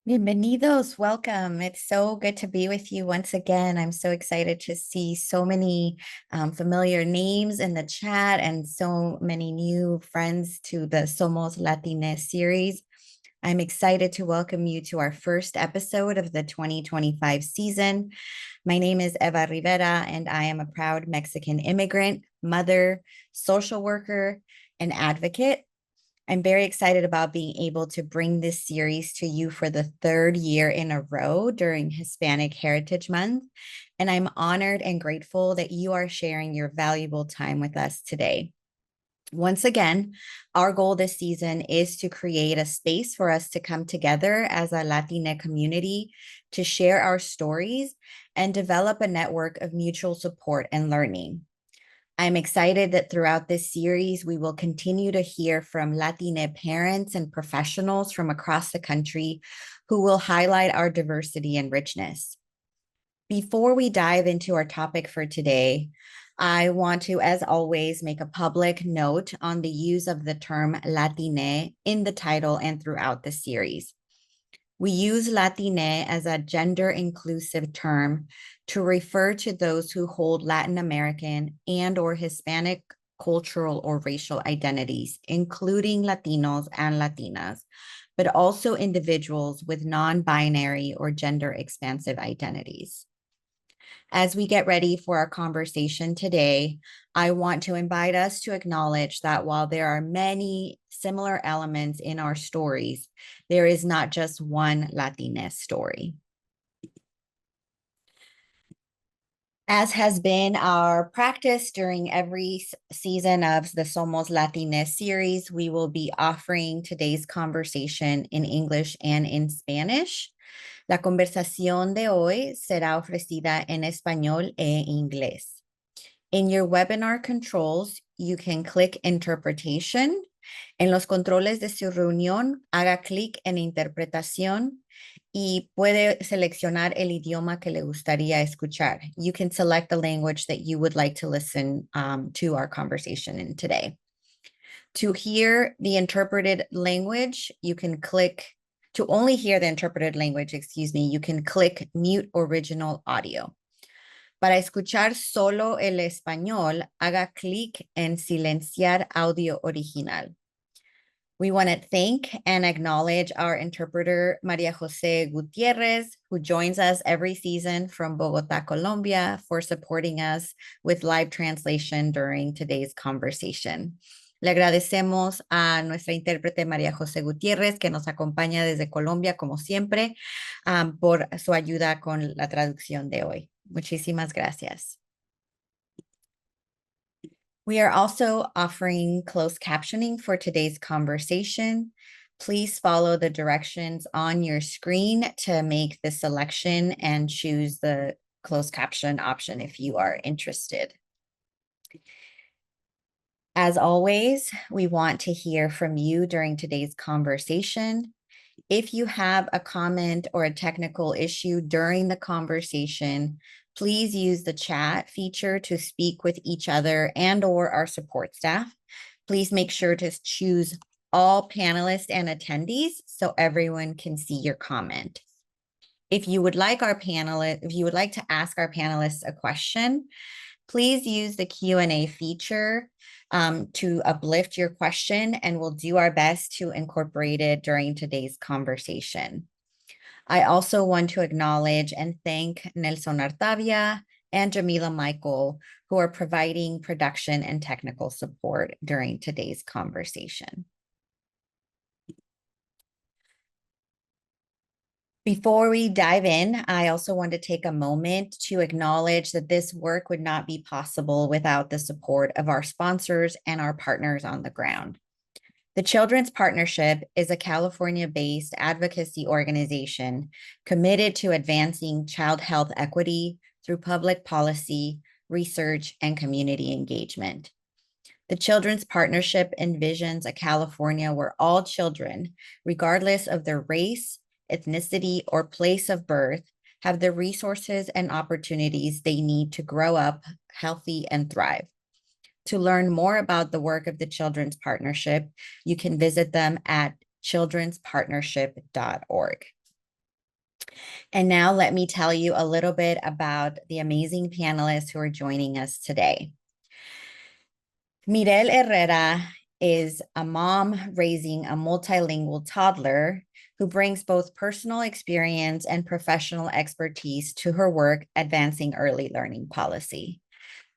Bienvenidos, welcome. It's so good to be with you once again. I'm so excited to see so many familiar names in the chat and so many new friends to the Somos Latine series. I'm excited to welcome you to our first episode of the 2025 season. My name is Eva Rivera, and I am a proud Mexican immigrant, mother, social worker, and advocate. I'm very excited about being able to bring this series to you for the third year in a row during Hispanic Heritage Month. And I'm honored and grateful that you are sharing your valuable time with us today. Once again, our goal this season is to create a space for us to come together as a Latina community to share our stories and develop a network of mutual support and learning. I'm excited that throughout this series, we will continue to hear from Latina parents and professionals from across the country who will highlight our diversity and richness. Before we dive into our topic for today, I want to, as always, make a public note on the use of the term Latine in the title and throughout the series. We use Latine as a gender-inclusive term to refer to those who hold Latin American and/or Hispanic cultural or racial identities, including Latinos and Latinas, but also individuals with non-binary or gender-expansive identities. As we get ready for our conversation today, I want to invite us to acknowledge that while there are many similar elements in our stories, there is not just one Latinx story. As has been our practice during every season of the Somos Latine series, we will be offering today's conversation in English and in Spanish. La conversación de hoy será ofrecida en español e inglés. In your webinar controls, you can click Interpretation. En los controles de su reunión, haga clic en Interpretación y puede seleccionar el idioma que le gustaría escuchar. You can select the language that you would like to listen to our conversation in today. To hear the interpreted language, you can click, to only hear the interpreted language, you can click Mute Original Audio. Para escuchar solo el español, haga clic en Silenciar Audio Original. We want to thank and acknowledge our interpreter, Maria Jose Gutierrez, who joins us every season from Bogotá, Colombia, for supporting us with live translation during today's conversation. Le agradecemos a nuestra intérprete María José Gutiérrez, que nos acompaña desde Colombia, como siempre, por su ayuda con la traducción de hoy. Muchísimas gracias. We are also offering closed captioning for today's conversation. Please follow the directions on your screen to make the selection and choose the closed caption option if you are interested. As always, we want to hear from you during today's conversation. If you have a comment or a technical issue during the conversation, please use the chat feature to speak with each other and/or our support staff. Please make sure to choose all panelists and attendees so everyone can see your comment. If you would like to ask our panelists a question, please use the Q&A feature to uplift your question, and we'll do our best to incorporate it during today's conversation. I also want to acknowledge and thank Nelson Artavia and Jamila Michael, who are providing production and technical support during today's conversation. Before we dive in, I also want to take a moment to acknowledge that this work would not be possible without the support of our sponsors and our partners on the ground. The Children's Partnership is a California-based advocacy organization committed to advancing child health equity through public policy, research, and community engagement. The Children's Partnership envisions a California where all children, regardless of their race, ethnicity, or place of birth, have the resources and opportunities they need to grow up healthy and thrive. To learn more about the work of the Children's Partnership, you can visit them at childrenspartnership.org. And now let me tell you a little bit about the amazing panelists who are joining us today. Mirel Herrera is a mom raising a multilingual toddler who brings both personal experience and professional expertise to her work advancing early learning policy.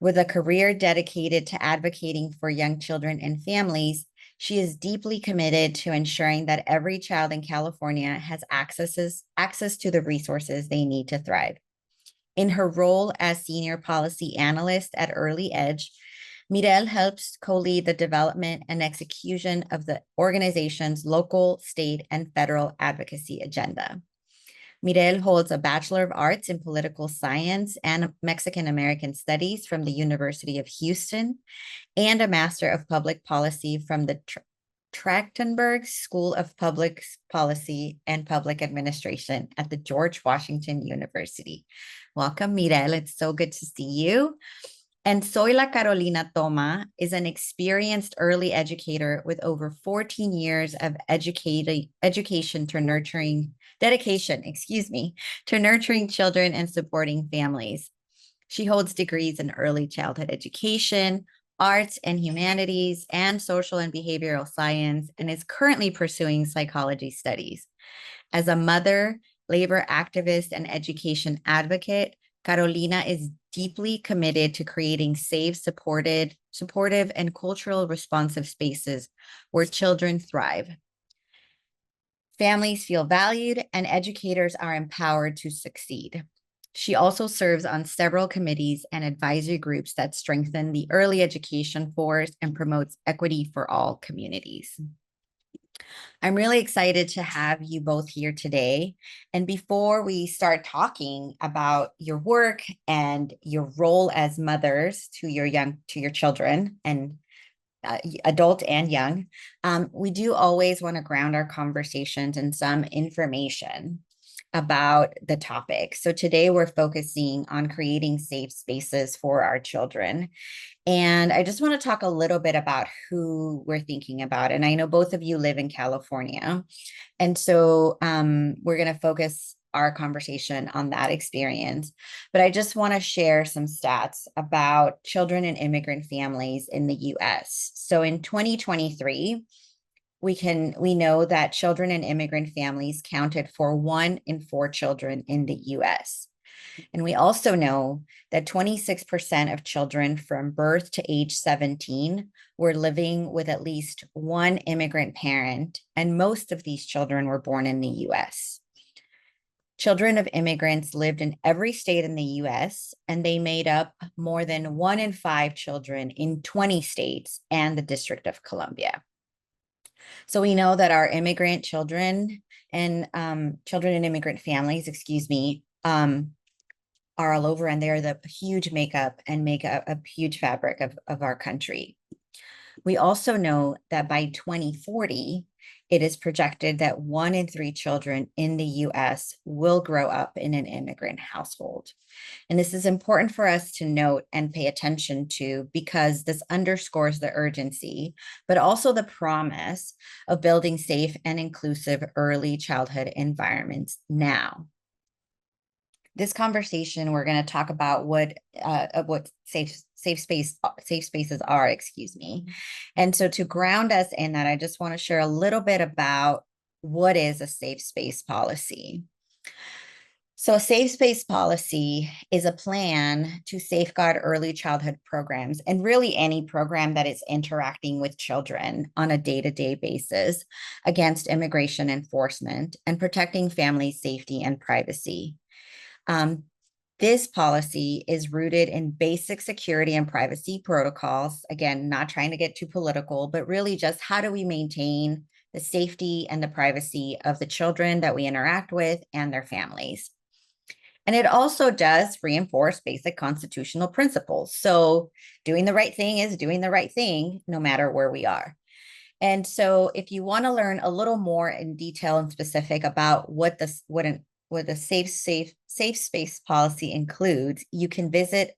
With a career dedicated to advocating for young children and families, she is deeply committed to ensuring that every child in California has access to the resources they need to thrive. In her role as senior policy analyst at Early Edge, Mirel helps co-lead the development and execution of the organization's local, state, and federal advocacy agenda. Mirel holds a Bachelor of Arts in Political Science and Mexican American Studies from the University of Houston and a Master of Public Policy from the Trachtenberg School of Public Policy and Public Administration at the George Washington University. Welcome, Mirel. It's so good to see you. And Zoila Carolina Toma is an experienced early educator with over 14 years of dedication to nurturing children and supporting families. She holds degrees in early childhood education, arts and humanities, and social and behavioral science, and is currently pursuing psychology studies. As a mother, labor activist, and education advocate, Carolina is deeply committed to creating safe, supportive, and cultural responsive spaces where children thrive. Families feel valued and educators are empowered to succeed. She also serves on several committees and advisory groups that strengthen the early education force and promotes equity for all communities. I'm really excited to have you both here today. And before we start talking about your work and your role as mothers to your children and adult and young, we do always want to ground our conversations in some information about the topic. So today we're focusing on creating safe spaces for our children. And I just want to talk a little bit about who we're thinking about. And I know both of you live in California. And so we're going to focus our conversation on that experience. But I just want to share some stats about children and immigrant families in the US. So in 2023, we know that children and immigrant families counted for 1 in 4 children in the US. And we also know that 26% of children from birth to age 17 were living with at least one immigrant parent, and most of these children were born in the US. Children of immigrants lived in every state in the US, and they made up more than 1 in 5 children in 20 states and the District of Columbia. So we know that our immigrant children and children in immigrant families, are all over, and they're the huge makeup and make a huge fabric of our country. We also know that by 2040, it is projected that 1 in 3 children in the US will grow up in an immigrant household. And this is important for us to note and pay attention to because this underscores the urgency, but also the promise of building safe and inclusive early childhood environments now. This conversation, we're going to talk about what safe spaces are, And so to ground us in that, I just want to share a little bit about what is a safe space policy. So a safe space policy is a plan to safeguard early childhood programs and really any program that is interacting with children on a day-to-day basis against immigration enforcement and protecting family safety and privacy. This policy is rooted in basic security and privacy protocols. Again, not trying to get too political, but really just how do we maintain the safety and the privacy of the children that we interact with and their families. And it also does reinforce basic constitutional principles. So doing the right thing is doing the right thing, no matter where we are. And so if you want to learn a little more in detail and specific about what a safe space policy includes, you can visit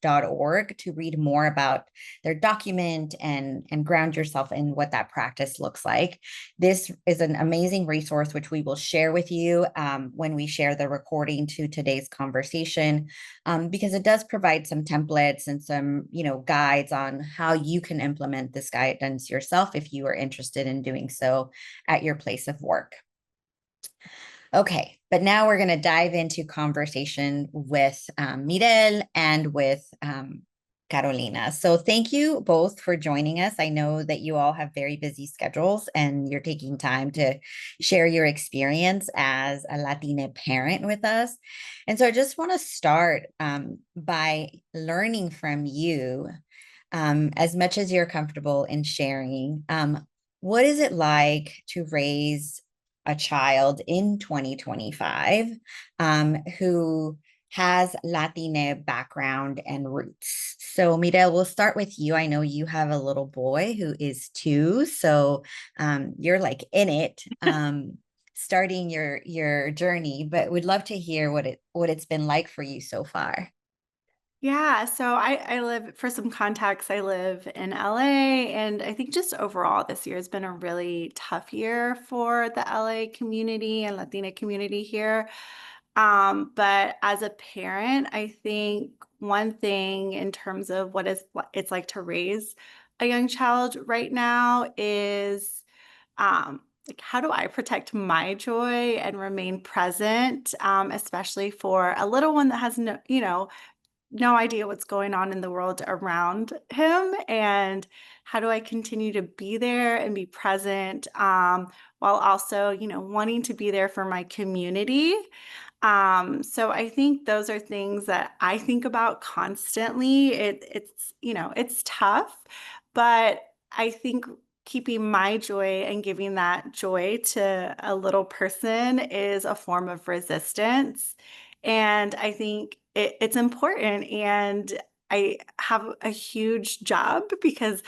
somoslatine.org to read more about their document and ground yourself in what that practice looks like. This is an amazing resource, which we will share with you when we share the recording to today's conversation, because it does provide some templates and some, guides on how you can implement this guidance yourself if you are interested in doing so at your place of work. Okay, but now we're going to dive into conversation with Mirel and with Carolina. So thank you both for joining us. I know that you all have very busy schedules and you're taking time to share your experience as a Latina parent with us. And so I just want to start by learning from you, as much as you're comfortable in sharing. What is it like to raise a child in 2025 who has Latina background and roots? So Mirel, we'll start with you. I know you have a little boy who is 2, so you're like in it, starting your journey, but we'd love to hear what it's been like for you so far. Yeah, so I live, for some context, I live in LA, and I think just overall this year has been a really tough year for the LA community and Latina community here. But as a parent, I think one thing in terms of what it's like to raise a young child right now is like, how do I protect my joy and remain present, especially for a little one that has no idea what's going on in the world around him, and how do I continue to be there and be present, while also, wanting to be there for my community. So I think those are things that I think about constantly. It's tough, but I think keeping my joy and giving that joy to a little person is a form of resistance. And I think it's important. And I have a huge job because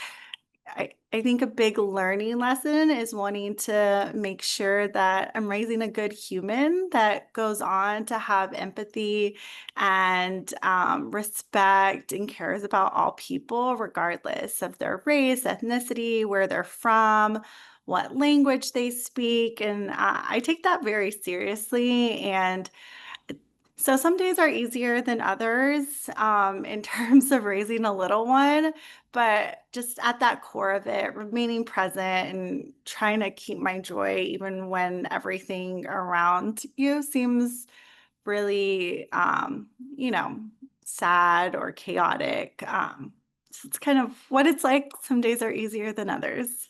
I think a big learning lesson is wanting to make sure that I'm raising a good human that goes on to have empathy and respect and cares about all people, regardless of their race, ethnicity, where they're from, what language they speak. And I take that very seriously. And so some days are easier than others, in terms of raising a little one, but just at that core of it, remaining present and trying to keep my joy even when everything around you seems really, sad or chaotic. So it's kind of what it's like. Some days are easier than others.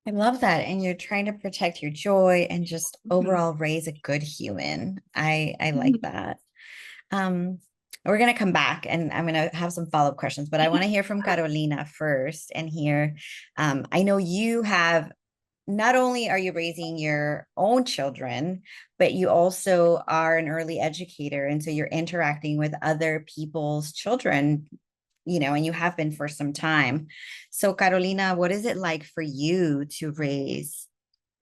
I love that. And you're trying to protect your joy and just Mhm. overall raise a good human. I like Mhm. that. Um, we're going to come back and I'm going to have some follow-up questions, but I want to hear from Carolina first and hear, I know you have, not only are you raising your own children, but you also are an early educator. And so you're interacting with other people's children, and you have been for some time. So Carolina, what is it like for you to raise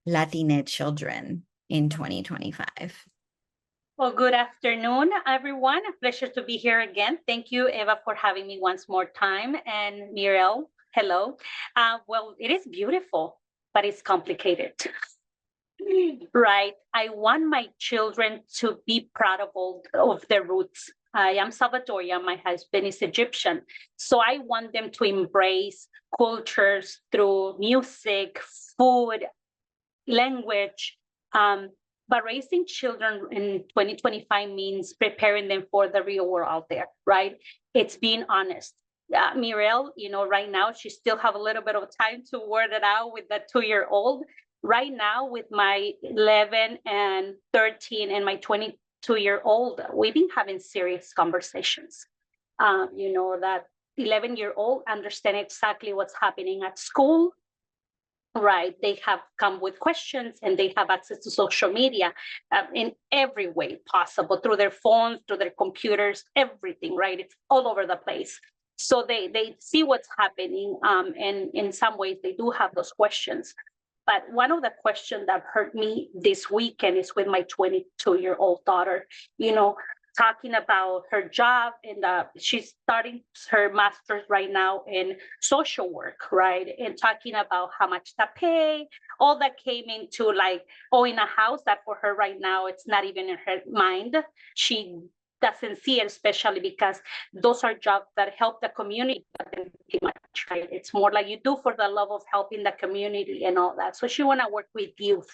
Latina children in 2025? Well, good afternoon, everyone. A pleasure to be here again. Thank you, Eva, for having me once more time. And Mirel, hello. Well, it is beautiful, but it's complicated. Right. I want my children to be proud of their roots. I am Salvadorian. My husband is Egyptian. So I want them to embrace cultures through music, food, language. But raising children in 2025 means preparing them for the real world out there, right? It's being honest. Mirel, right now she still have a little bit of time to word it out with the 2-year-old. Right now, with my 11 and 13 and my 22-year-old, we've been having serious conversations. That 11-year-old understand exactly what's happening at school, right? They have come with questions and they have access to social media in every way possible, through their phones, through their computers, everything, right? It's all over the place. So they see what's happening, and in some ways they do have those questions. But one of the questions that hurt me this weekend is with my 22-year-old daughter. talking about her job, and she's starting her master's right now in social work, right? And talking about how much to pay, all that came into like, oh, in a house that for her right now, it's not even in her mind. She doesn't see it, especially because those are jobs that help the community, right? It's more like you do for the love of helping the community and all that. So she want to work with youth.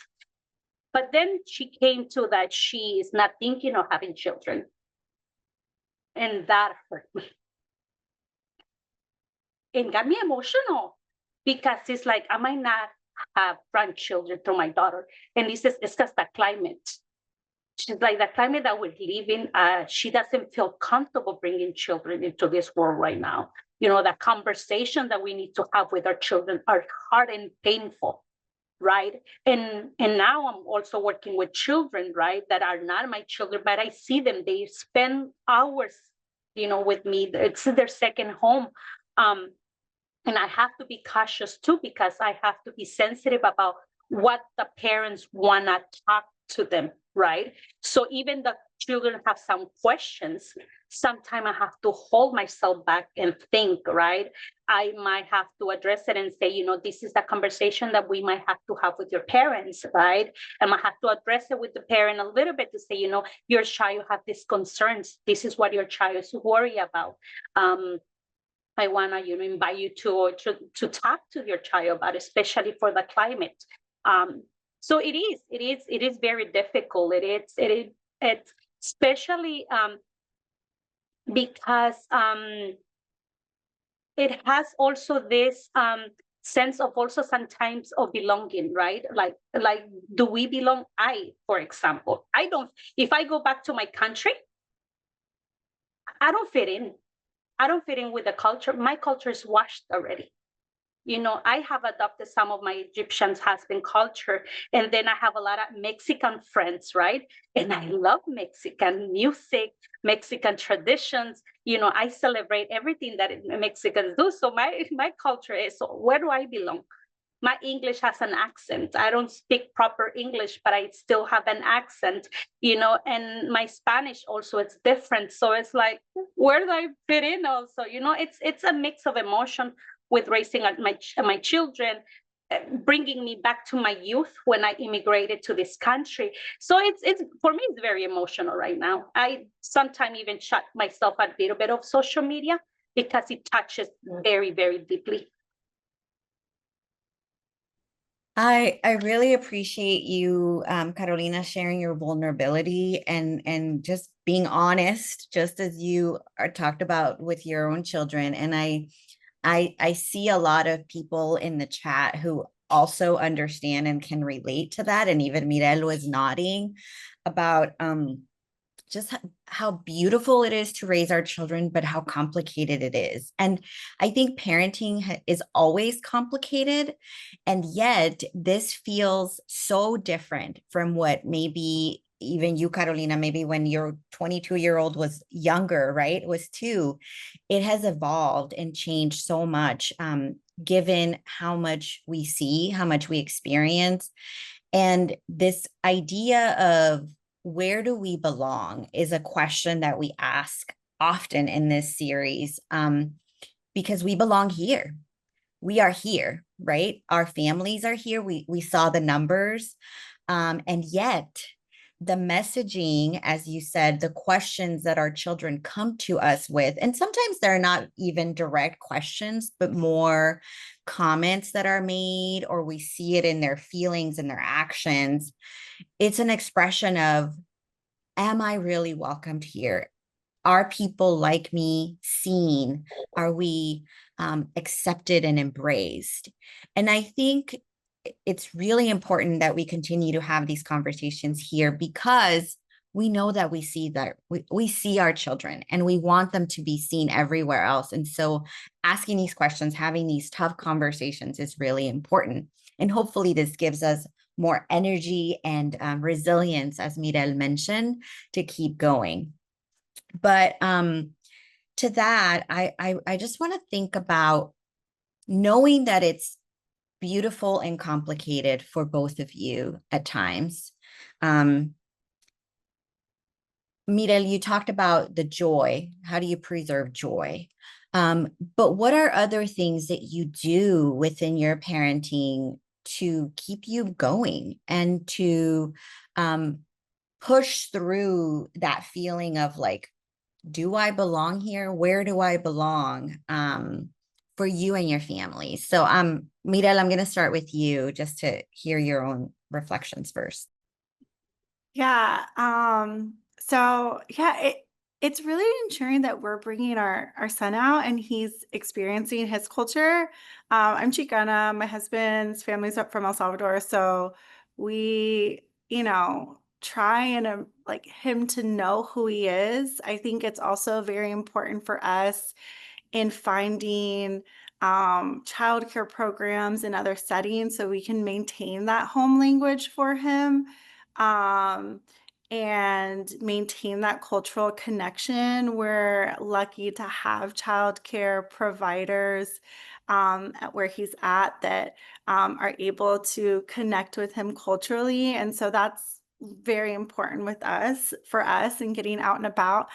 But then she came to that she is not thinking of having children. And that hurt me. It got me emotional because it's like, I might not have grandchildren through my daughter. And this is, it's just the climate. She's like, the climate that we live in, she doesn't feel comfortable bringing children into this world right now. You know, the conversation that we need to have with our children are hard and painful, right? And now I'm also working with children, right, that are not my children, but I see them. They spend hours, you know, with me. It's their second home. And I have to be cautious too, because I have to be sensitive about what the parents want to talk to them, right? So even the children have some questions, sometimes I have to hold myself back and think, right? I might have to address it and say, you know, this is the conversation that we might have to have with your parents, right? And I have to address it with the parent a little bit to say, you know, your child have these concerns. This is what your child is worried about. I want to, you know, invite you to talk to your child about, especially for the climate. So it is very difficult. It's especially because it has also this sense of also sometimes of belonging, right? Like, do we belong? For example, I don't. If I go back to my country, I don't fit in. I don't fit in with the culture. My culture is washed already. You know, I have adopted some of my Egyptian husband culture, and then I have a lot of Mexican friends, right? And I love Mexican music, Mexican traditions. You know, I celebrate everything that Mexicans do. So my culture is, so where do I belong? My English has an accent. I don't speak proper English, but I still have an accent, you know, and my Spanish also, it's different. So it's like, where do I fit in also? You know, it's a mix of emotion with raising my children, bringing me back to my youth when I immigrated to this country. So it's for me, it's very emotional right now. I sometimes even shut myself a little bit of social media because it touches very, very deeply. I really appreciate you, Carolina, sharing your vulnerability and just being honest, just as you are talked about with your own children. And I see a lot of people in the chat who also understand and can relate to that. And even Mirel was nodding about just how beautiful it is to raise our children, but how complicated it is. And I think parenting is always complicated. And yet this feels so different from what maybe even you, Carolina, maybe when your 22-year-old was younger, right? It was two. It has evolved and changed so much, given how much we see, how much we experience. And this idea of where do we belong is a question that we ask often in this series, because we belong here. We are here, right? Our families are here. We saw the numbers, and yet the messaging, as you said, the questions that our children come to us with, and sometimes they're not even direct questions, but more comments that are made, or we see it in their feelings and their actions. It's an expression of, am I really welcomed here? Are people like me seen? Are we accepted and embraced? And I think it's really important that we continue to have these conversations here, because we know that we see our children and we want them to be seen everywhere else. And so asking these questions, having these tough conversations is really important. And hopefully this gives us more energy and resilience, as Mirel mentioned, to keep going. But to that, I just want to think about knowing that it's beautiful and complicated for both of you at times. Mira, you talked about the joy. How do you preserve joy? But what are other things that you do within your parenting to keep you going and to um, push through that feeling of like, do I belong here? Where do I belong? For you and your family. So, Mirel, I'm going to start with you just to hear your own reflections first. Yeah. So yeah, it's really ensuring that we're bringing our son out and he's experiencing his culture. I'm Chicana. My husband's family's up from El Salvador, so we, try and like him to know who he is. I think it's also very important for us in finding childcare programs in other settings so we can maintain that home language for him, um, and maintain that cultural connection. We're lucky to have childcare providers at where he's at that are able to connect with him culturally. And so that's very important with us, for us, and getting out and about.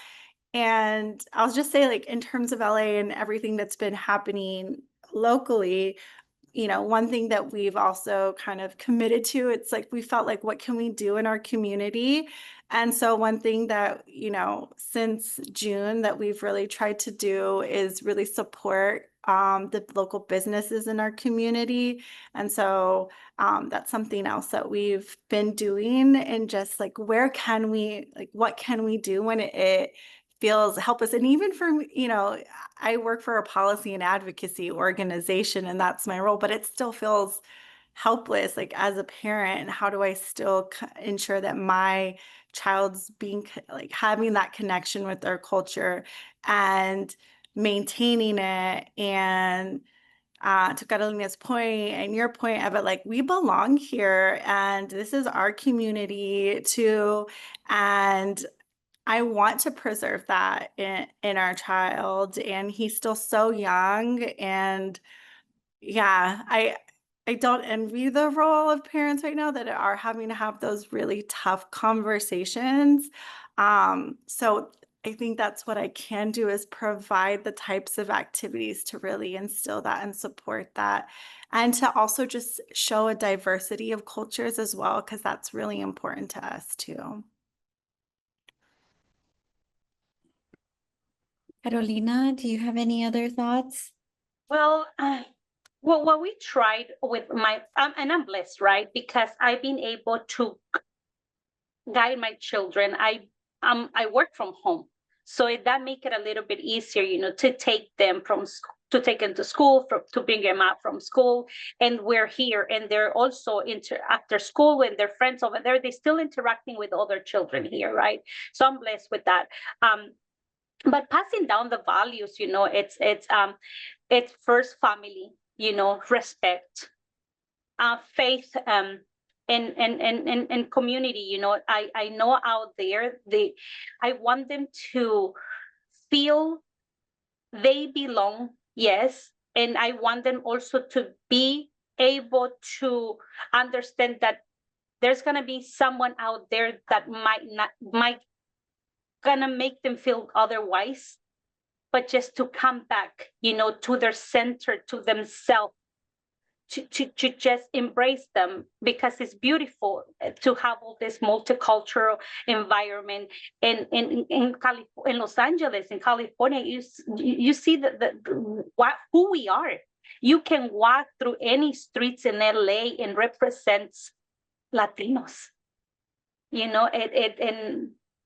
And I'll just say, like, in terms of LA and everything that's been happening locally, one thing that we've also kind of committed to, it's like we felt like, what can we do in our community? And so one thing that, since June that we've really tried to do is really support the local businesses in our community. And so that's something else that we've been doing, and just like, what can we do when it feels help us. And even for, I work for a policy and advocacy organization, and that's my role, but it still feels helpless, like as a parent. How do I still ensure that my child's like having that connection with their culture and maintaining it? And to Carolina's point and your point of it, like, we belong here and this is our community too. And I want to preserve that in our child, and he's still so young. And yeah, I don't envy the role of parents right now that are having to have those really tough conversations. So I think that's what I can do, is provide the types of activities to really instill that and support that, and to also just show a diversity of cultures as well, because that's really important to us too. Carolina, do you have any other thoughts? Well, well, what we tried with and I'm blessed, right? Because I've been able to guide my children. I work from home, so that make it a little bit easier, to take them to take them to school, to bring them out from school, and we're here, and they're also after school when their friends over there, they're still interacting with other children here, right? So I'm blessed with that. But passing down the values, it's first family, respect, faith, and community. I know out there I want them to feel they belong, yes, and I want them also to be able to understand that there's gonna be someone out there that might gonna make them feel otherwise, but just to come back, to their center, to themselves, to just embrace them, because it's beautiful to have all this multicultural environment. And in Los Angeles, in California, you see who we are. You can walk through any streets in LA and represents Latinos,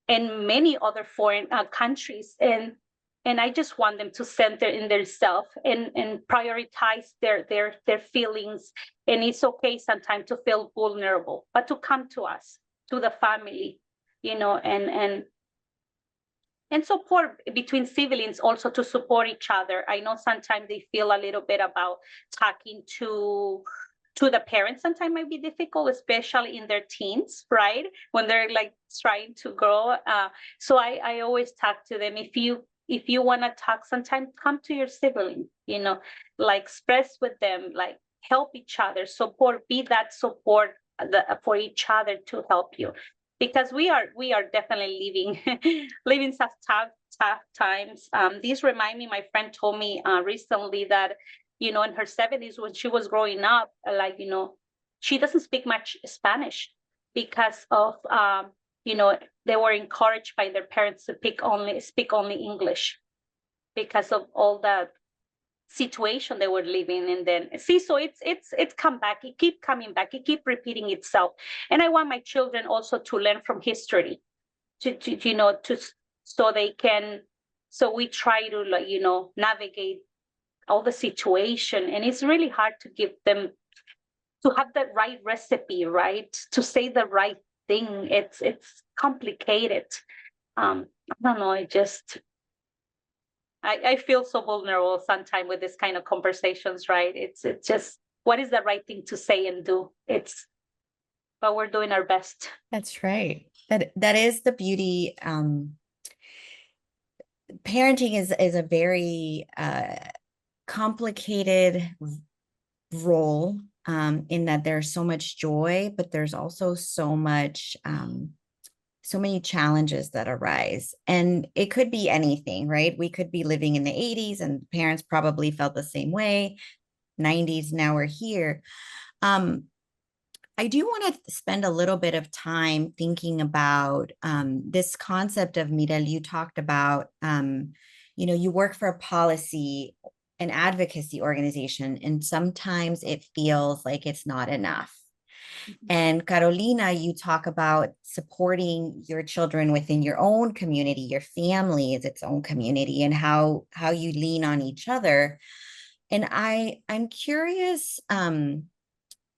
and many other foreign countries. And I just want them to center in their self and prioritize their feelings. And it's okay sometimes to feel vulnerable, but to come to us, to the family, and support between siblings, also to support each other. I know sometimes they feel a little bit about talking to the parents. Sometimes might be difficult, especially in their teens, right? When they're like trying to grow. So I always talk to them. If you want to talk, sometimes come to your sibling, like express with them, like help each other, support, be that support for each other to help you. because we are definitely living such tough times. These remind me, my friend told me recently that, you know, in her 70s when she was growing up, like, you know, she doesn't speak much Spanish because of you know, they were encouraged by their parents to speak only English because of all the situation they were living. And then see, so it's come back, it keep coming back, it keep repeating itself. And I want my children also to learn from history, to you know, to so they can, so we try to, like, you know, navigate all the situation. And it's really hard to give them, to have the right recipe, right, to say the right thing. It's complicated. I don't know, it just, I feel so vulnerable sometimes with this kind of conversations, right? It's just, what is the right thing to say and do? It's, but we're doing our best. That's right. That is the beauty. Parenting is a very complicated role, in that there's so much joy, but there's also so much so many challenges that arise. And it could be anything, right? We could be living in the 80s and parents probably felt the same way. 90s, now we're here. I do want to spend a little bit of time thinking about this concept of, Mirel, you talked about, you know, you work for a policy, an advocacy organization, and sometimes it feels like it's not enough. And Carolina, you talk about supporting your children within your own community, your family is its own community, and how you lean on each other. And I'm curious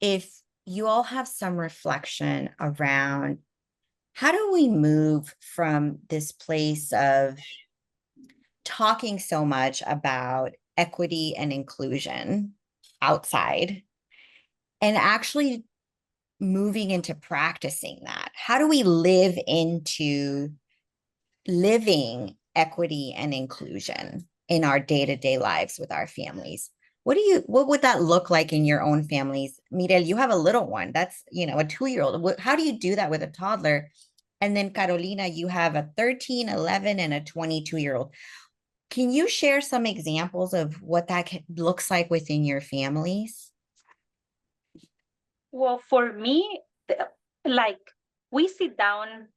if you all have some reflection around how do we move from this place of talking so much about equity and inclusion outside and actually moving into practicing that? How do we live into living equity and inclusion in our day-to-day lives with our families? What would that look like in your own families? Mirel, you have a little one. That's, you know, a 2-year-old. How do you do that with a toddler? And then Carolina, you have a 13, 11, and a 22-year-old. Can you share some examples of what that looks like within your families? Well, for me, like, we sit down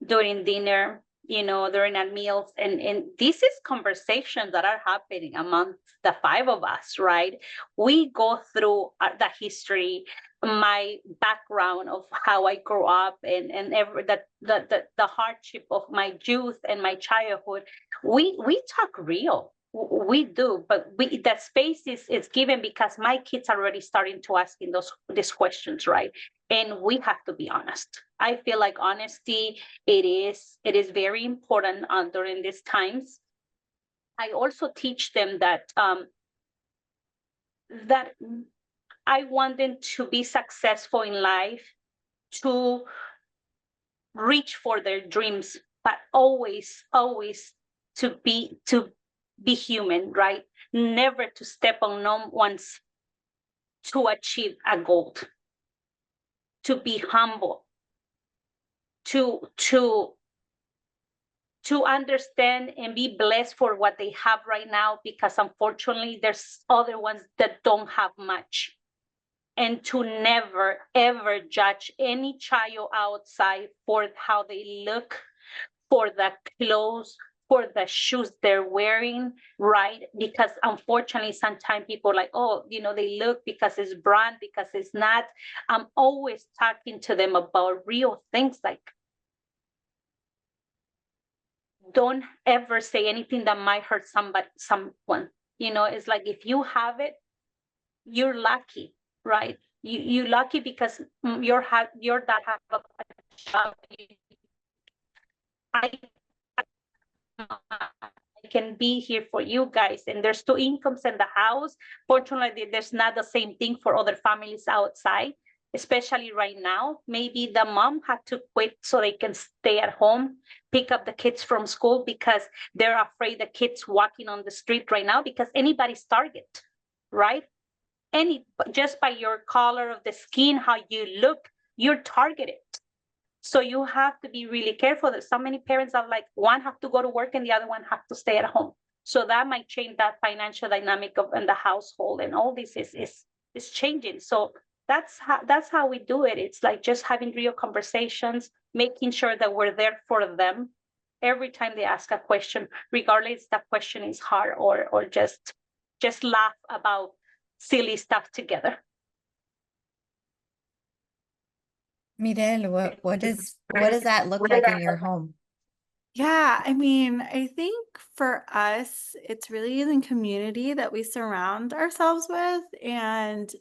during dinner, you know, during our meals, and this is conversations that are happening among the 5 of us, right? We go through the history, my background of how I grew up, and the hardship of my youth and my childhood. We talk real. We do, but that space is given because my kids are already starting to asking these questions, right? And we have to be honest. I feel like honesty, it is very important during these times. I also teach them that that I want them to be successful in life, to reach for their dreams, but always to be human, right? Never to step on no one's to achieve a goal, to be humble, to understand and be blessed for what they have right now, because unfortunately there's other ones that don't have much. And to never ever judge any child outside for how they look, for the clothes, for the shoes they're wearing, right? Because unfortunately, sometimes people are like, oh, you know, they look because it's brand, because it's not. I'm always talking to them about real things, like, don't ever say anything that might hurt someone. You know, it's like, if you have it, you're lucky, right? You lucky because your dad have a job. I can be here for you guys, and there's 2 incomes in the house. Fortunately, there's not the same thing for other families outside, especially right now. Maybe the mom had to quit so they can stay at home, pick up the kids from school, because they're afraid the kids walking on the street right now, because anybody's target, right? Just by your color of the skin, how you look, you're targeted. So you have to be really careful that so many parents are like, one have to go to work and the other one have to stay at home. So that might change that financial dynamic of in the household, and all this is changing. So that's how we do it. It's like just having real conversations, making sure that we're there for them every time they ask a question, regardless if that question is hard, or just laugh about silly stuff together. Mirel, what does that look like in your home? Yeah, I mean, I think for us, it's really in the community that we surround ourselves with, and,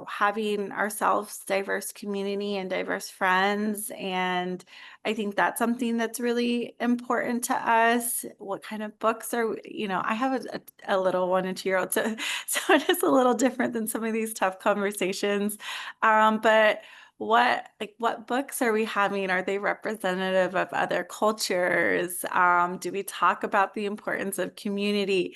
having ourselves diverse community and diverse friends. And I think that's something that's really important to us. What kind of books I have a little 1 and 2 year old, so, so it is a little different than some of these tough conversations. But what books are we having? Are they representative of other cultures? Do we talk about the importance of community?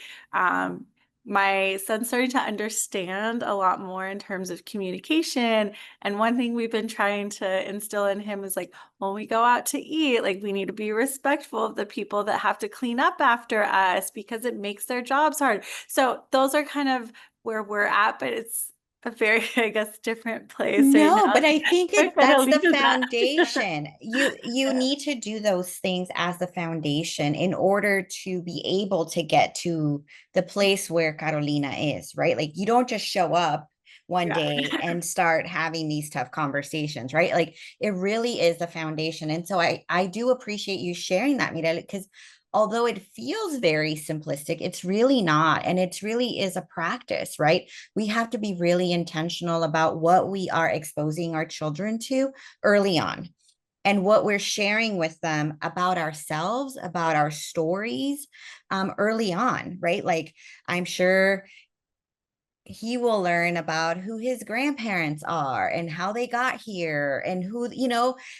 My son's starting to understand a lot more in terms of communication. And one thing we've been trying to instill in him is like, when we go out to eat, like we need to be respectful of the people that have to clean up after us because it makes their jobs hard. So those are kind of where we're at, but it's a very, I guess, different place right No, now. but I think We're kind that's of the leaving that. foundation. You need to do those things as the foundation in order to be able to get to the place where Carolina is, right? Like you don't just show up one Yeah. day and start having these tough conversations, right? Like it really is the foundation. And so I do appreciate you sharing that, Mirel, because although it feels very simplistic, it's really not. And it's really is a practice, right? We have to be really intentional about what we are exposing our children to early on and what we're sharing with them about ourselves, about our stories early on, right? Like I'm sure he will learn about who his grandparents are and how they got here and who.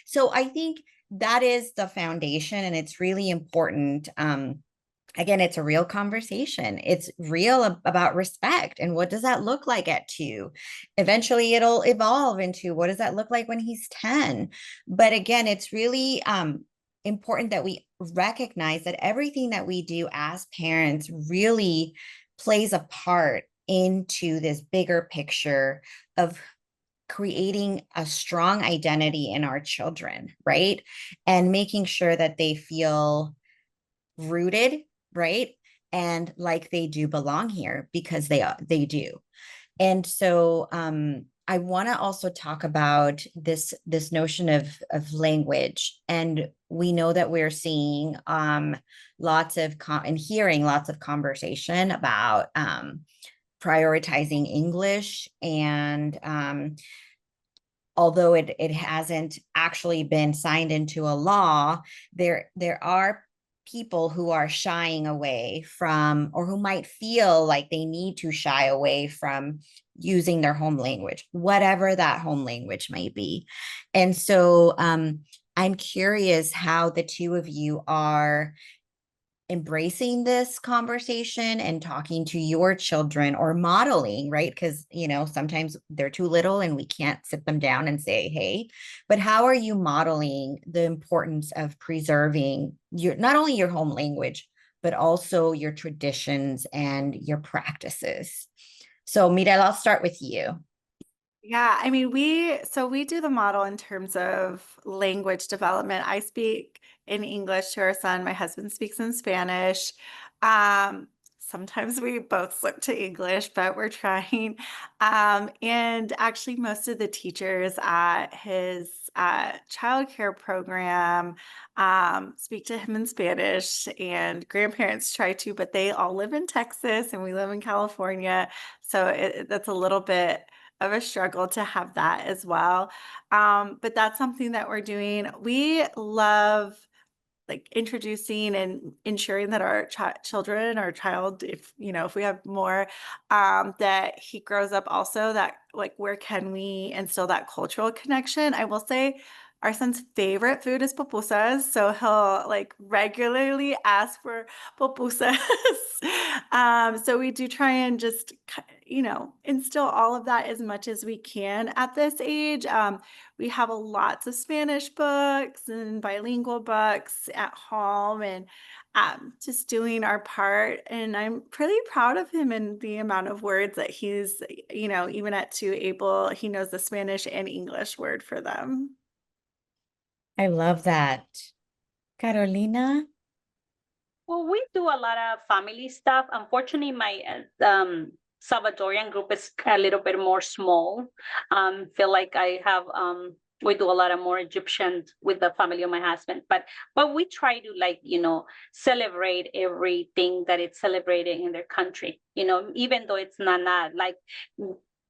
So I think that is the foundation, and it's really important. Again, it's a real conversation. It's real about respect, and what does that look like at 2? Eventually it'll evolve into what does that look like when he's 10. But again, it's really important that we recognize that everything that we do as parents really plays a part into this bigger picture of creating a strong identity in our children, right? And making sure that they feel rooted, right? And like they do belong here because they do. And so I want to also talk about this notion of language. And we know that we're seeing lots of and hearing lots of conversation about prioritizing English. And although it hasn't actually been signed into a law, there are people who are shying away from, or who might feel like they need to shy away from using their home language, whatever that home language might be. And so I'm curious how the two of you are embracing this conversation and talking to your children, or modeling, right? Because sometimes they're too little and we can't sit them down and say, hey, but how are you modeling the importance of preserving not only your home language but also your traditions and your practices? So Mirel, I'll start with you. Yeah, I mean, we do the model in terms of language development. I speak in English to our son. My husband speaks in Spanish. Sometimes we both slip to English, but we're trying. And actually, most of the teachers at his childcare program speak to him in Spanish, and grandparents try to, but they all live in Texas and we live in California. So that's a little bit of a struggle to have that as well. But that's something that we're doing. We love like introducing and ensuring that our children or child, if we have more, that he grows up also that like, where can we instill that cultural connection? I will say our son's favorite food is pupusas, so he'll like regularly ask for pupusas. So we do try and just, instill all of that as much as we can at this age. We have lots of Spanish books and bilingual books at home, and just doing our part. And I'm pretty proud of him and the amount of words that he's, even at 2 able, he knows the Spanish and English word for them. I love that. Carolina? Well, we do a lot of family stuff. Unfortunately, my Salvadorian group is a little bit more small. Feel like I have we do a lot of more Egyptian with the family of my husband, but we try to celebrate everything that it's celebrating in their country. Even though it's not like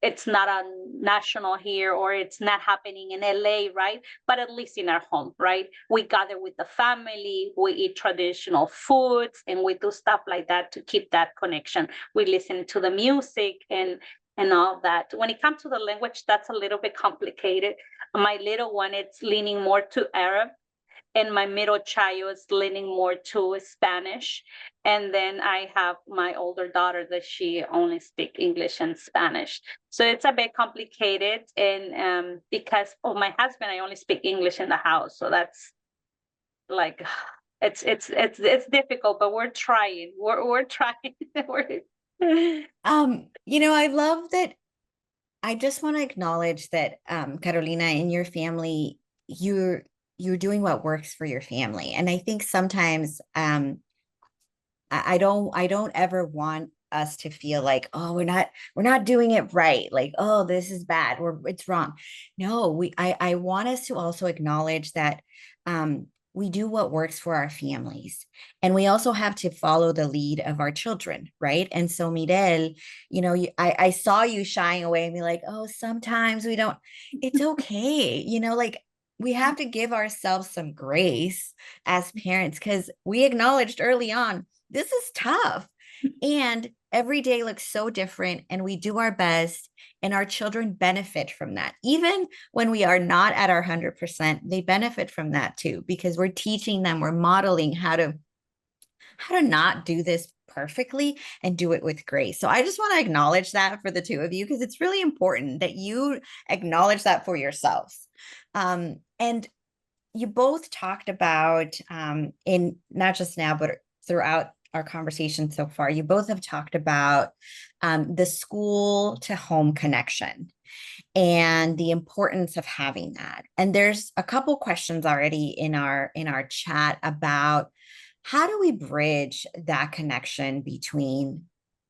it's not a national here or it's not happening in LA, right? But at least in our home, right? We gather with the family, we eat traditional foods, and we do stuff like that to keep that connection. We listen to the music and all that. When it comes to the language, that's a little bit complicated. My little one, it's leaning more to Arab, and my middle child is leaning more to Spanish. And then I have my older daughter that she only speaks English and Spanish. So it's a bit complicated. And because of my husband, I only speak English in the house. So that's like it's difficult, but we're trying. We're trying. I love that. I just want to acknowledge that, Carolina, in your family, you're doing what works for your family. And I think sometimes I don't ever want us to feel like, oh, we're not doing it right. Like, oh, this is bad or it's wrong. No, I want us to also acknowledge that we do what works for our families. And we also have to follow the lead of our children, right? And so, Mirel, I saw you shying away and be like, oh, sometimes we don't, it's okay. Like we have to give ourselves some grace as parents because we acknowledged early on, this is tough. And every day looks so different, and we do our best, and our children benefit from that. Even when we are not at our 100%, they benefit from that too, because we're teaching them, we're modeling how to not do this perfectly and do it with grace. So I just want to acknowledge that for the two of you, because it's really important that you acknowledge that for yourselves. And you both talked about, in not just now, but throughout our conversation so far, you both have talked about the school to home connection and the importance of having that. And there's a couple questions already in our chat about how do we bridge that connection between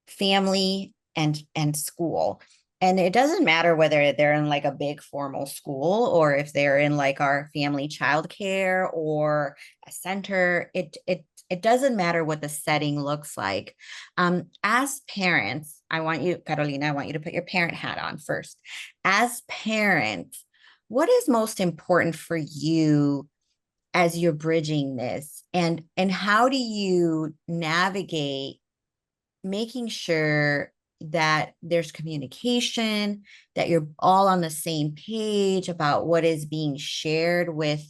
family and school. And it doesn't matter whether they're in like a big formal school or if they're in like our family childcare or a center. It doesn't matter what the setting looks like. As parents, Carolina, I want you to put your parent hat on first. As parents, what is most important for you as you're bridging this? And how do you navigate making sure that there's communication, that you're all on the same page about what is being shared with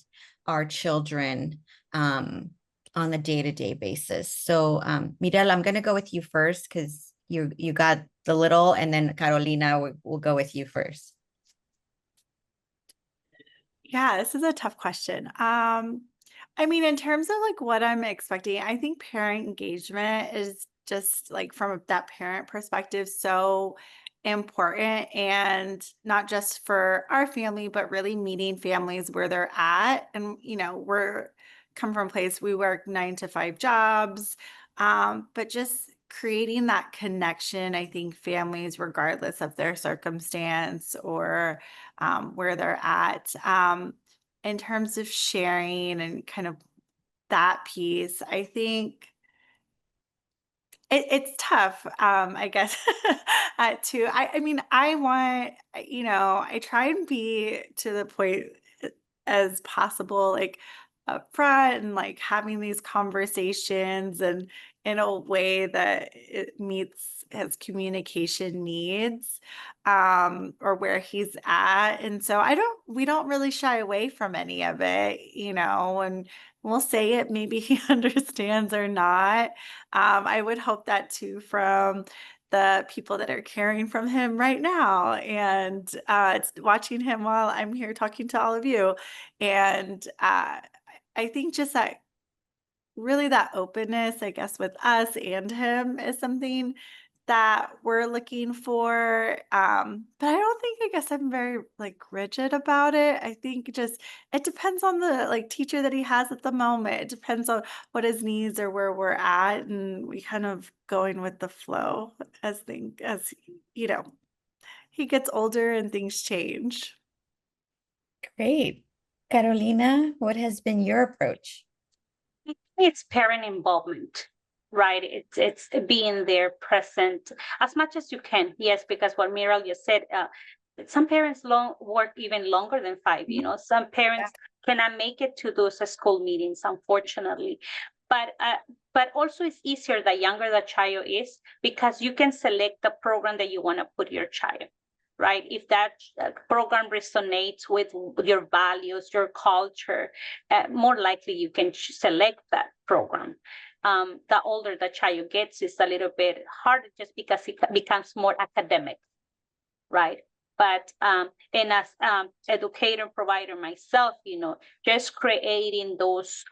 our children on a day-to-day basis? So, Mirel, I'm going to go with you first because you got the little, and then Carolina will go with you first. Yeah, this is a tough question. I mean, in terms of like what I'm expecting, I think parent engagement is just like from that parent perspective so important, and not just for our family, but really meeting families where they're at. And we're come from a place, we work 9 to 5 jobs, but just creating that connection. I think families, regardless of their circumstance or where they're at, in terms of sharing and kind of that piece, I think it's tough, I guess, to I mean, I want, I try and be to the point as possible, like upfront and like having these conversations and in a way that it meets his communication needs, or where he's at. And so we don't really shy away from any of it, and we'll say it, maybe he understands or not. I would hope that too from the people that are caring from him right now, and it's watching him while I'm here talking to all of you. And I think just that, really, that openness, I guess, with us and him is something that we're looking for. But I don't think, I guess, I'm very like rigid about it. I think just it depends on the like teacher that he has at the moment. It depends on what his needs or where we're at, and we kind of going with the flow as you know he gets older and things change. Great. Carolina, what has been your approach? It's parent involvement, right? It's being there present as much as you can. Yes, because what Miral just said, some parents work even longer than 5. Some parents cannot make it to those school meetings, unfortunately. But also it's easier the younger the child is, because you can select the program that you want to put your child, right? If that program resonates with your values, your culture, more likely you can select that program. The older the child gets, it's a little bit harder, just because it becomes more academic, right? But and as educator provider myself, just creating those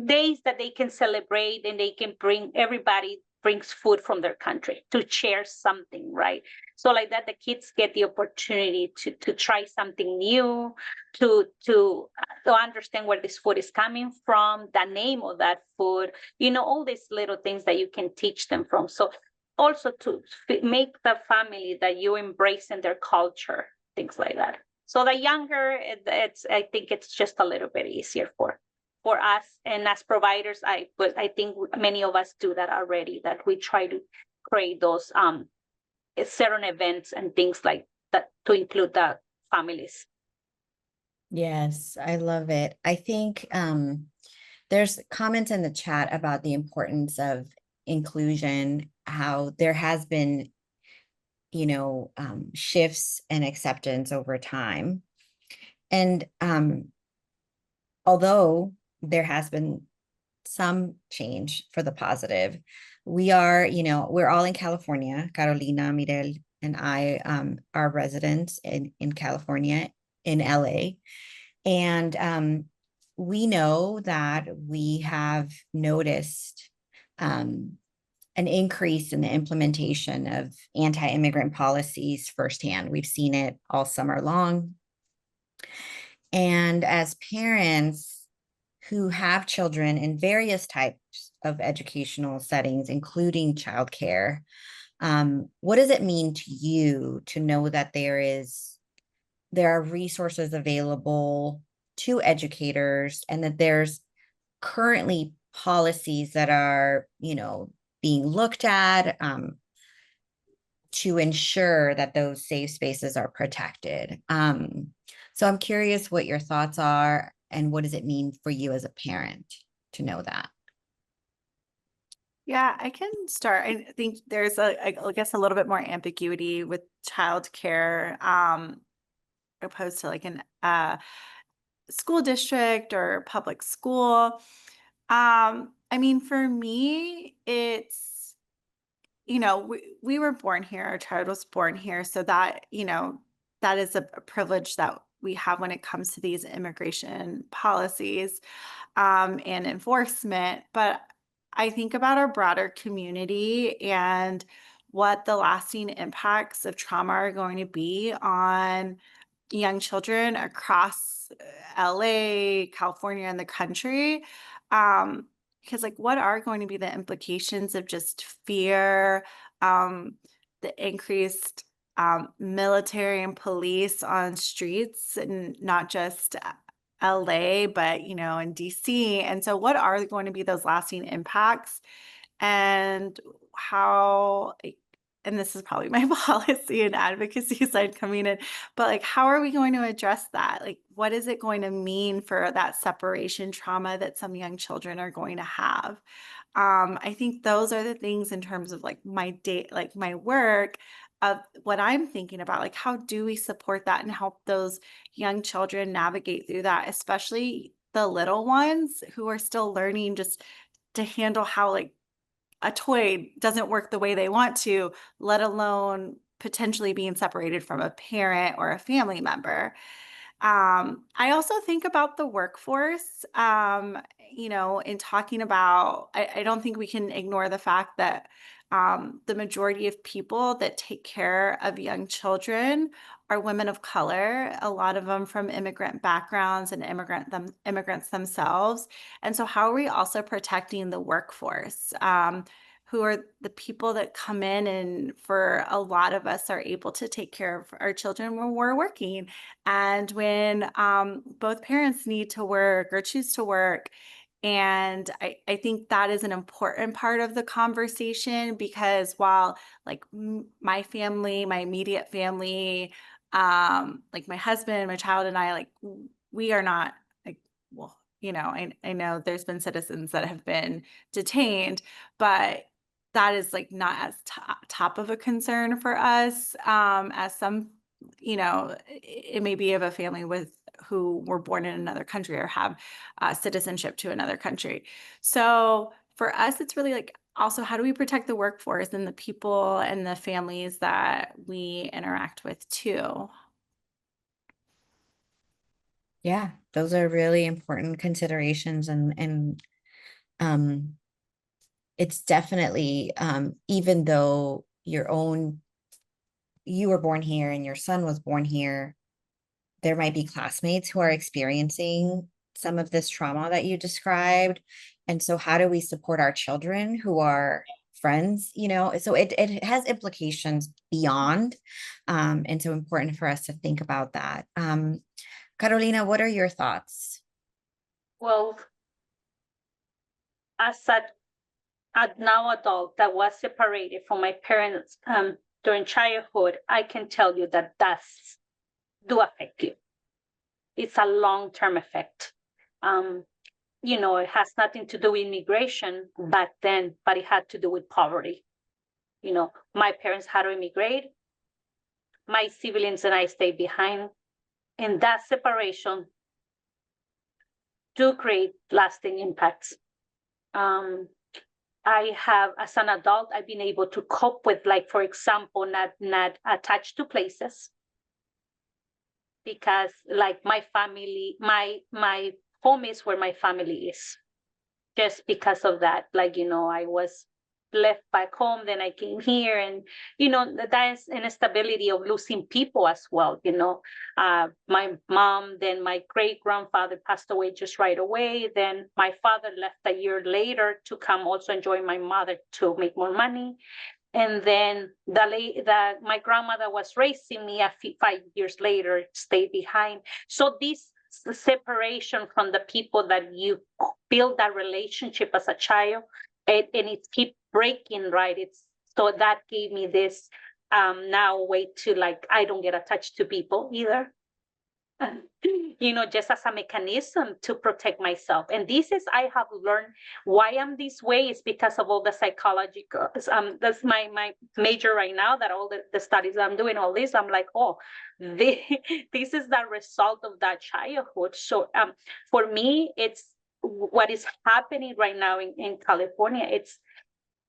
days that they can celebrate, and they can everybody brings food from their country to share something, right? So like that, the kids get the opportunity to try something new, to understand where this food is coming from, the name of that food, all these little things that you can teach them from. So also to make the family that you embrace in their culture, things like that. So the younger, I think it's just a little bit easier for us, and as providers, I think many of us do that already. That we try to create those certain events and things like that to include the families. Yes, I love it. I think there's comments in the chat about the importance of inclusion, how there has been, shifts and acceptance over time. And although there has been some change for the positive, we're all in California. Carolina, Mirel, and I are residents in California, in LA. And we know that we have noticed an increase in the implementation of anti-immigrant policies firsthand. We've seen it all summer long. And as parents who have children in various types of educational settings, including childcare, what does it mean to you to know that there are resources available to educators, and that there's currently policies that are, being looked at to ensure that those safe spaces are protected? So I'm curious what your thoughts are, and what does it mean for you as a parent to know that? Yeah, I can start. I think there's I guess, a little bit more ambiguity with childcare, opposed to like an school district or public school. I mean, for me, it's, we were born here, our child was born here. So that, that is a privilege that we have when it comes to these immigration policies, and enforcement. But I think about our broader community and what the lasting impacts of trauma are going to be on young children across LA, California, and the country. Because, like, what are going to be the implications of just fear, the increased military and police on streets, and not just LA, but in DC. And so, what are going to be those lasting impacts, and how and this is probably my policy and advocacy side coming in, but like, how are we going to address that? Like, what is it going to mean for that separation trauma that some young children are going to have? I think those are the things in terms of like my day, like my work of what I'm thinking about, like how do we support that and help those young children navigate through that, especially the little ones who are still learning just to handle how like a toy doesn't work the way they want to, let alone potentially being separated from a parent or a family member. I also think about the workforce, in talking about, I don't think we can ignore the fact that the majority of people that take care of young children are women of color, a lot of them from immigrant backgrounds and immigrants themselves. And so, how are we also protecting the workforce? Who are the people that come in and for a lot of us are able to take care of our children when we're working and when both parents need to work or choose to work. And I think that is an important part of the conversation because while like my family, my immediate family, like my husband, my child, and I, like we are not like, well, I know there's been citizens that have been detained, but that is like not as top of a concern for us as some it may be of a family with who were born in another country or have citizenship to another country. So for us, it's really like also how do we protect the workforce and the people and the families that we interact with too? Yeah, those are really important considerations, and um it's definitely, even though you were born here and your son was born here, there might be classmates who are experiencing some of this trauma that you described. And so how do we support our children who are friends, so it has implications beyond, and so important for us to think about that. Carolina, what are your thoughts? Well, as a now adult that was separated from my parents during childhood, I can tell you that does do affect you. It's a long-term effect. It has nothing to do with immigration back then, but it had to do with poverty. My parents had to immigrate. My siblings and I stayed behind. And that separation do create lasting impacts. I have, as an adult, I've been able to cope with, like, for example, not attached to places, because like my family, my home is where my family is. Just because of that, like, I was left back home, then I came here, and that is an instability of losing people as well. My mom, then my great grandfather passed away just right away, then my father left a year later to come also and join my mother to make more money, and then my grandmother was raising me 5 years later, stayed behind. So this separation from the people that you build that relationship as a child, and it keep breaking, right? It's so that gave me this now way to, like, I don't get attached to people either. Just as a mechanism to protect myself. And this is, I have learned why I'm this way is because of all the psychological, that's my major right now, that all the studies I'm doing, all this, I'm like, oh, this is the result of that childhood. So for me, it's what is happening right now in California.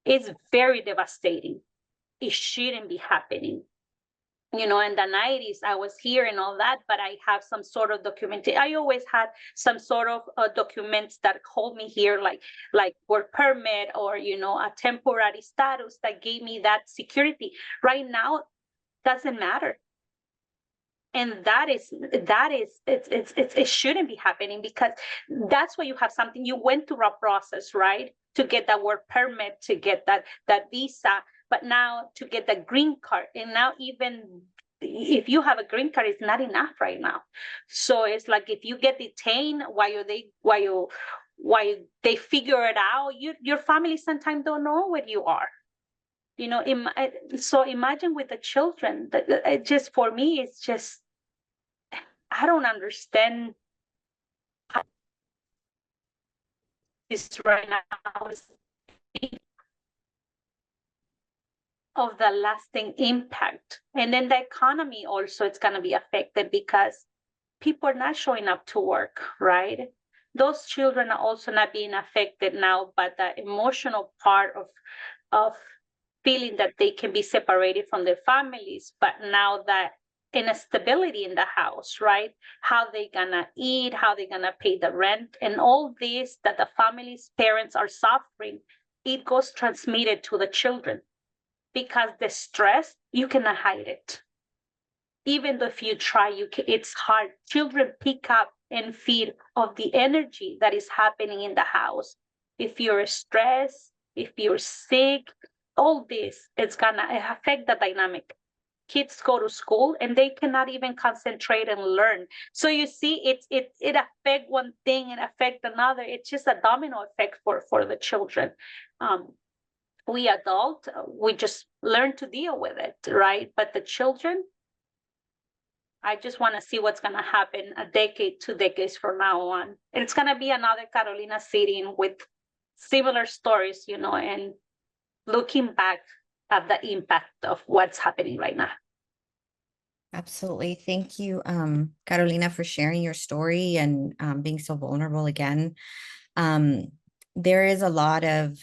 It's very devastating. It shouldn't be happening. In the 90s, I was here and all that, but I have some sort of documentation. I always had some sort of documents that hold me here, like work permit or, a temporary status that gave me that security. Right now, doesn't matter. And it shouldn't be happening, because that's why you have something, you went through a process, right? To get that work permit, to get that visa, but now to get the green card, and now even if you have a green card, it's not enough right now. So it's like, if you get detained while they figure it out, your family sometimes don't know where you are. So imagine with the children. That it just for me, it's just I don't understand this right now. Of the lasting impact, and then the economy also it's going to be affected because people are not showing up to work, right? Those children are also not being affected now by the emotional part of feeling that they can be separated from their families, but now that instability in the house, right? How they gonna eat, how they gonna pay the rent, and all this that the family's parents are suffering, it goes transmitted to the children because the stress you cannot hide it. Even though if you try, it's hard. Children pick up and feed of the energy that is happening in the house. If you're stressed, if you're sick, all this, it's gonna affect the dynamic. Kids go to school and they cannot even concentrate and learn. So you see, it affect one thing and affect another. It's just a domino effect for the children. We adult, we just learn to deal with it, right? But the children, I just want to see what's going to happen a decade, 2 decades from now on. It's going to be another Carolina sitting with similar stories, and looking back at the impact of what's happening right now. Absolutely. Thank you, Carolina, for sharing your story and being so vulnerable again. There is a lot of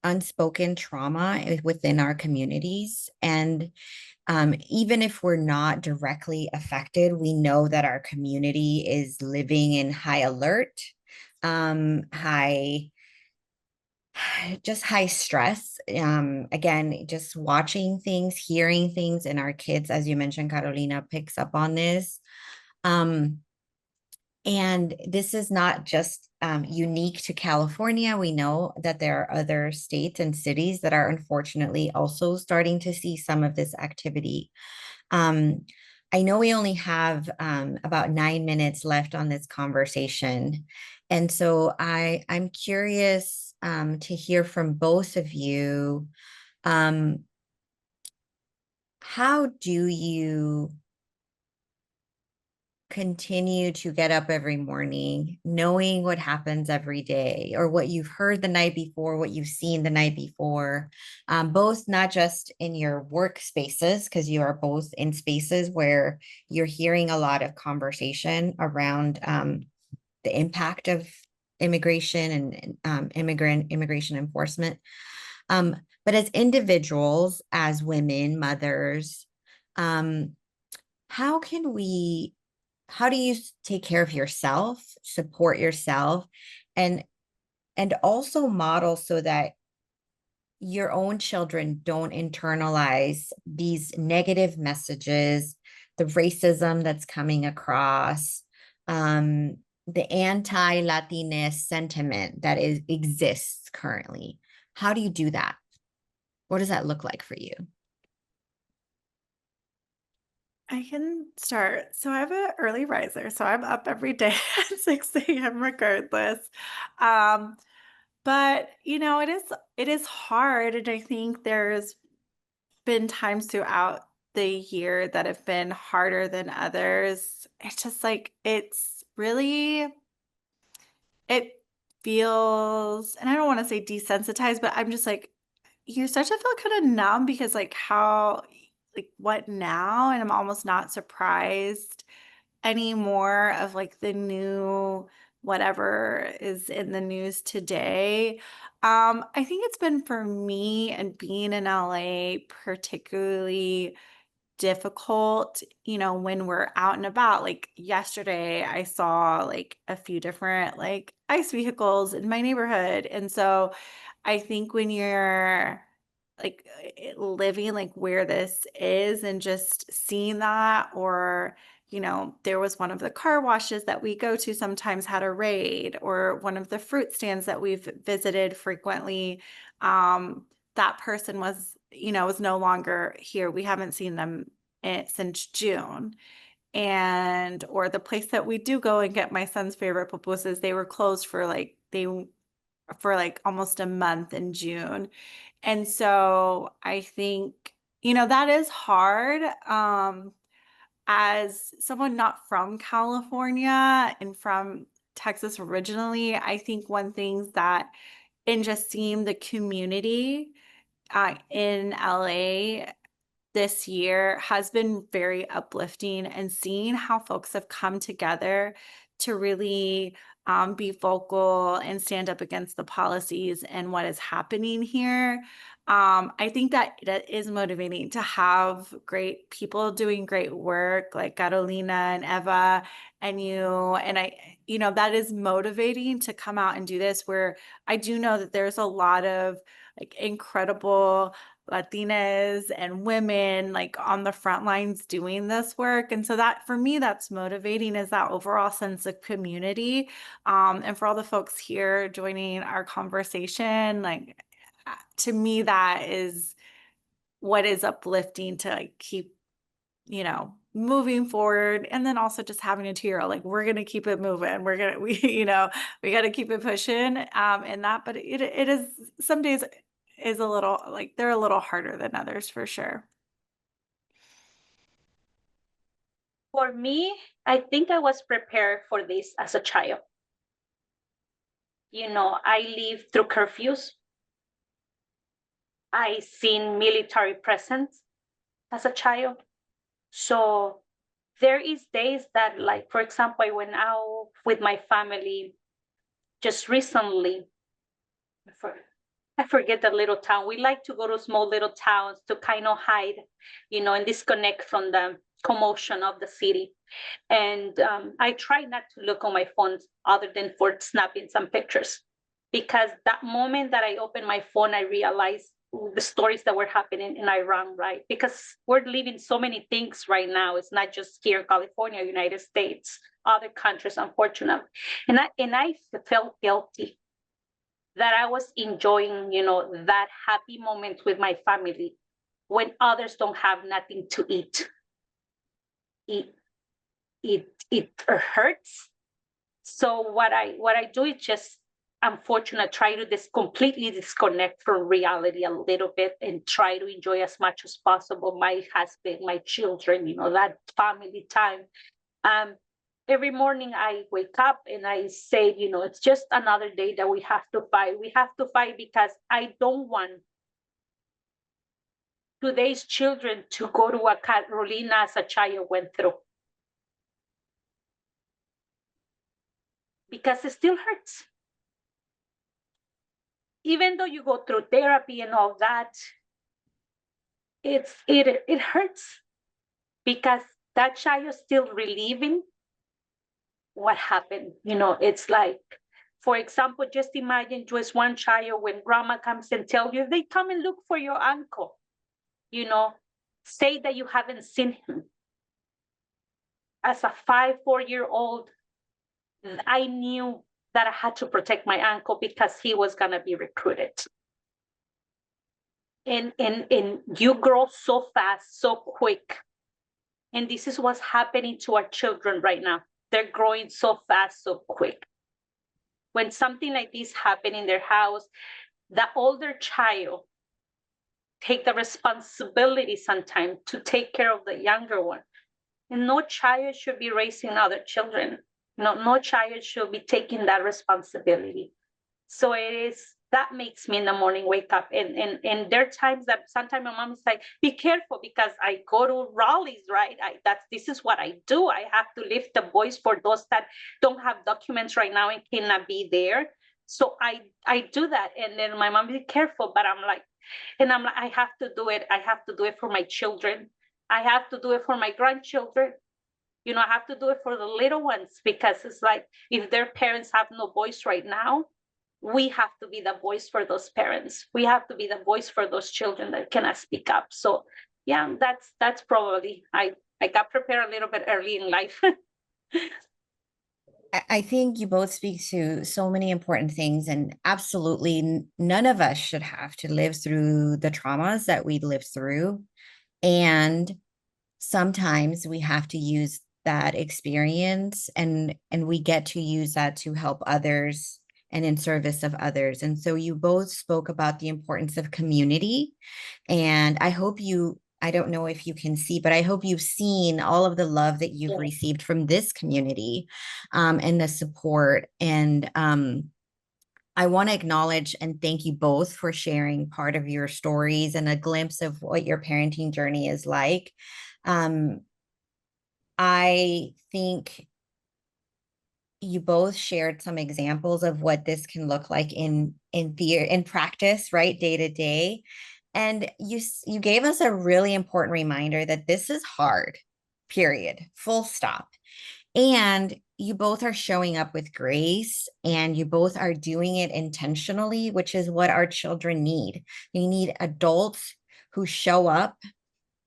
unspoken trauma within our communities. And even if we're not directly affected, we know that our community is living in high alert, high stress. Again, just watching things, hearing things, and our kids, as you mentioned, Carolina picks up on this. And this is not just unique to California. We know that there are other states and cities that are unfortunately also starting to see some of this activity. I know we only have about 9 minutes left on this conversation. And so I'm curious to hear from both of you. How do you continue to get up every morning, knowing what happens every day or what you've heard the night before, what you've seen the night before, both not just in your workspaces, because you are both in spaces where you're hearing a lot of conversation around the impact of immigration and immigration enforcement. But as individuals, as women, mothers, how do you take care of yourself, support yourself, and also model so that your own children don't internalize these negative messages, the racism that's coming across, the anti-Latinist sentiment that exists currently? How do you do that? What does that look like for you? I can start. So I have an early riser, so I'm up every day at 6 a.m. regardless. Um, but it is hard, and I think there's been times throughout the year that have been harder than others. It's just like it feels, and I don't want to say desensitized, but I'm just like, you start to feel kind of numb because like what now? And I'm almost not surprised anymore of like the new whatever is in the news today. I think it's been for me and being in LA particularly difficult, when we're out and about. Like yesterday, I saw like a few different like ICE vehicles in my neighborhood. And so I think when you're like living like where this is and just seeing that, or there was one of the car washes that we go to sometimes had a raid, or one of the fruit stands that we've visited frequently, that person was no longer here. We haven't seen them since June. And or the place that we do go and get my son's favorite pupusas, they were closed for like almost a month in June. And so I think, you know, that is hard. As someone not from California and from Texas originally, I think one thing that in just seeing the community in LA this year has been very uplifting, and seeing how folks have come together to really be vocal and stand up against the policies and what is happening here. I think that that is motivating to have great people doing great work like Carolina and Eva and you. And you know, that is motivating to come out and do this, where I do know that there's a lot of like incredible Latinas and women like on the front lines doing this work. And so that for me, that's motivating, is that overall sense of community. And for all the folks here joining our conversation, like to me, that is what is uplifting to like keep, you know, moving forward. And then also just having a 2-year-old, like we're gonna keep it moving. We you know, we gotta keep it pushing. And that, but it is some days is a little like they're a little harder than others for sure. For me, I think I was prepared for this as a child. You know, I lived through curfews. I seen military presence as a child. So there is days that, like, for example, I went out with my family just recently. I forget the little town. We like to go to small little towns to kind of hide, you know, and disconnect from the commotion of the city. And I try not to look on my phone other than for snapping some pictures, because that moment that I open my phone, I realize the stories that were happening in Iran, right? Because we're living so many things right now. It's not just here in California, United States, other countries, unfortunately. And I felt guilty that I was enjoying, you know, that happy moment with my family when others don't have nothing to eat. It hurts. So what I do is just, unfortunately, try to completely disconnect from reality a little bit and try to enjoy as much as possible my husband, my children, you know, that family time. Um, every morning I wake up and I say, you know, it's just another day that we have to fight. We have to fight because I don't want today's children to go to what Carolina as a child went through. Because it still hurts. Even though you go through therapy and all that, it hurts, because that child is still reliving what happened. You know, it's like, for example, just imagine just one child when grandma comes and tell you, they come and look for your uncle, you know, say that you haven't seen him. As a 4-year-old, I knew that I had to protect my uncle because he was gonna be recruited. And you grow so fast, so quick. And this is what's happening to our children right now. They're growing so fast, so quick. When something like this happens in their house, the older child take the responsibility sometimes to take care of the younger one. And no child should be raising other children. No child should be taking that responsibility. So that makes me in the morning wake up. And there are times that sometimes my mom is like, be careful, because I go to rallies, right? This is what I do. I have to lift the voice for those that don't have documents right now and cannot be there. So I do that. And then my mom, be careful, but I'm like, I have to do it. I have to do it for my children. I have to do it for my grandchildren. You know, I have to do it for the little ones, because it's like, if their parents have no voice right now, we have to be the voice for those parents. We have to be the voice for those children that cannot speak up. So yeah, that's probably, I got prepared a little bit early in life. I think you both speak to so many important things, and absolutely none of us should have to live through the traumas that we lived through. And sometimes we have to use that experience, and we get to use that to help others and in service of others. And so you both spoke about the importance of community. And I don't know if you can see, but I hope you've seen all of the love that you've received from this community, and the support. And I want to acknowledge and thank you both for sharing part of your stories and a glimpse of what your parenting journey is like. Um, I think you both shared some examples of what this can look like in practice, right, day to day. And you gave us a really important reminder that this is hard, period, full stop. And you both are showing up with grace, and you both are doing it intentionally, which is what our children need. They need adults who show up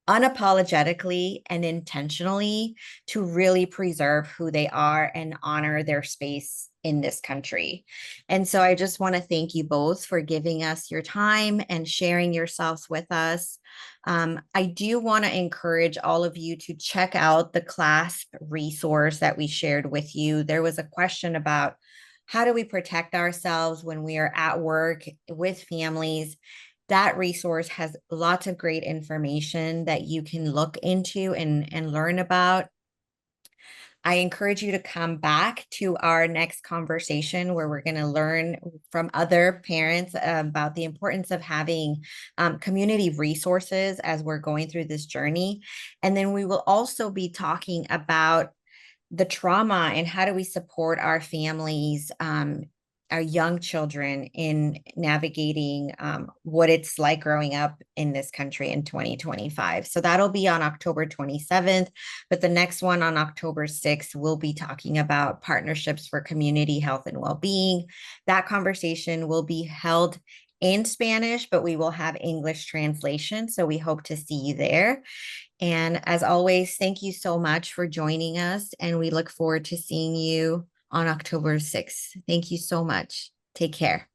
unapologetically and intentionally to really preserve who they are and honor their space in this country. And so I just want to thank you both for giving us your time and sharing yourselves with us. I do want to encourage all of you to check out the CLASP resource that we shared with you. There was a question about how do we protect ourselves when we are at work with families. That resource has lots of great information that you can look into and learn about. I encourage you to come back to our next conversation where we're going to learn from other parents about the importance of having community resources as we're going through this journey. And then we will also be talking about the trauma and how do we support our families, our young children in navigating what it's like growing up in this country in 2025. So that'll be on October 27th. But the next one on October 6th, we'll be talking about partnerships for community health and well-being. That conversation will be held in Spanish, but we will have English translation. So we hope to see you there. And as always, thank you so much for joining us. And we look forward to seeing you on October 6th. Thank you so much. Take care.